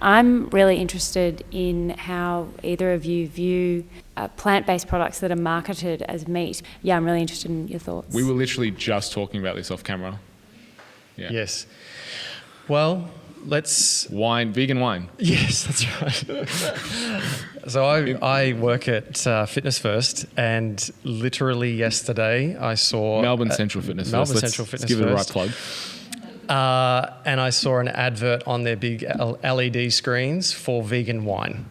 I'm really interested in how either of you view plant-based products that are marketed as meat. Yeah, I'm really interested in your thoughts. We were literally just talking about this off camera. Yeah. Yes. Well, let's... Vegan wine. Yes, that's right. So I work at Fitness First, and literally yesterday I saw... Melbourne Central Fitness First. Let's give it a right plug. And I saw an advert on their big LED screens for vegan wine.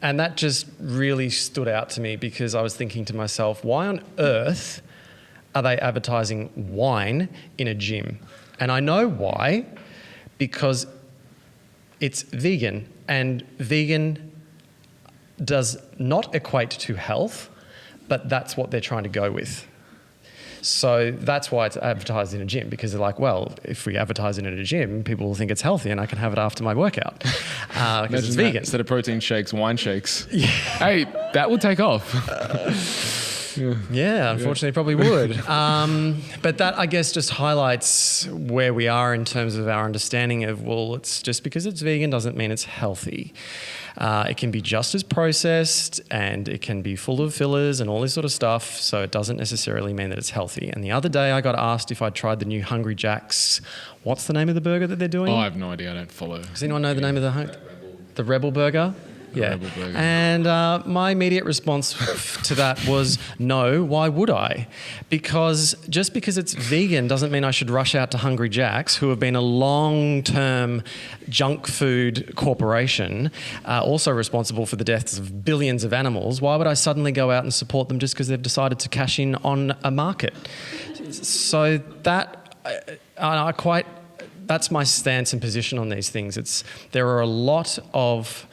And that just really stood out to me because I was thinking to myself, why on earth are they advertising wine in a gym? And I know why, because it's vegan, and vegan does not equate to health, but that's what they're trying to go with. So that's why it's advertised in a gym, because they're like, well, if we advertise it in a gym, people will think it's healthy and I can have it after my workout because it's vegan. Instead of protein shakes, wine shakes. Yeah. Hey, that would take off. Yeah, unfortunately, probably would. But that, I guess, just highlights where we are in terms of our understanding of, well, it's just because it's vegan doesn't mean it's healthy. It can be just as processed, and it can be full of fillers and all this sort of stuff, so it doesn't necessarily mean that it's healthy. And the other day I got asked if I'd tried the new Hungry Jack's, what's the name of the burger that they're doing? Oh, I have no idea. I don't follow. Does anyone know the name of the Rebel Burger? Yeah. Rebel Burger. And my immediate response to that was, no, why would I? Because just because it's vegan doesn't mean I should rush out to Hungry Jack's, who have been a long-term junk food corporation, also responsible for the deaths of billions of animals. Why would I suddenly go out and support them just because they've decided to cash in on a market? So that, that's my stance and position on these things. There are a lot of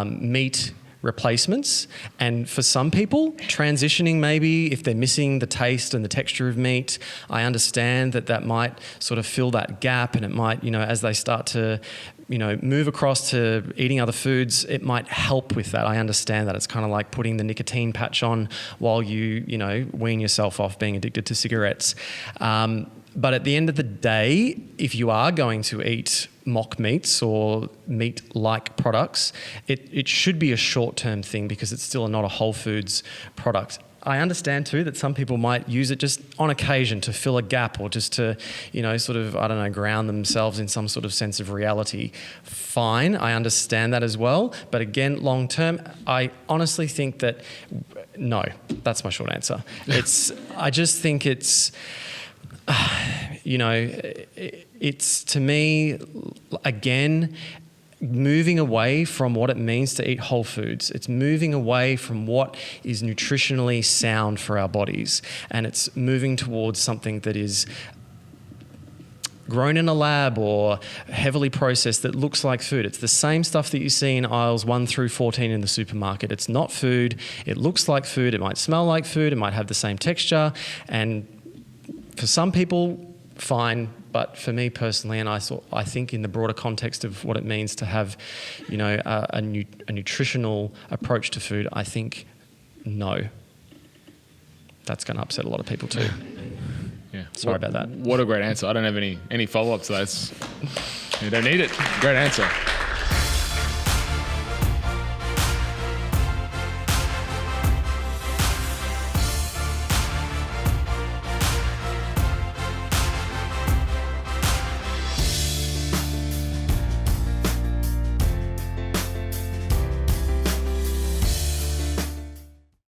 meat replacements, and for some people transitioning, maybe if they're missing the taste and the texture of meat, I understand that might sort of fill that gap, and it might, as they start to move across to eating other foods, it might help with that. I understand that. It's kind of like putting the nicotine patch on while you wean yourself off being addicted to cigarettes. But at the end of the day, if you are going to eat mock meats or meat-like products, it should be a short-term thing because it's still not a whole foods product. I understand too that some people might use it just on occasion to fill a gap or just to, ground themselves in some sort of sense of reality. Fine, I understand that as well. But again, long-term, I honestly think that, no, that's my short answer. I just think it's... it's to me, again, moving away from what it means to eat whole foods. It's moving away from what is nutritionally sound for our bodies, and it's moving towards something that is grown in a lab or heavily processed that looks like food. It's the same stuff that you see in aisles 1 through 14 in the supermarket. It's not food. It looks like food. It might smell like food. It might have the same texture, and for some people, fine, but for me personally, and I think in the broader context of what it means to have, a nutritional approach to food, I think no. That's going to upset a lot of people too. Yeah. Sorry about that. What a great answer. I don't have any follow-up to that. You don't need it. Great answer.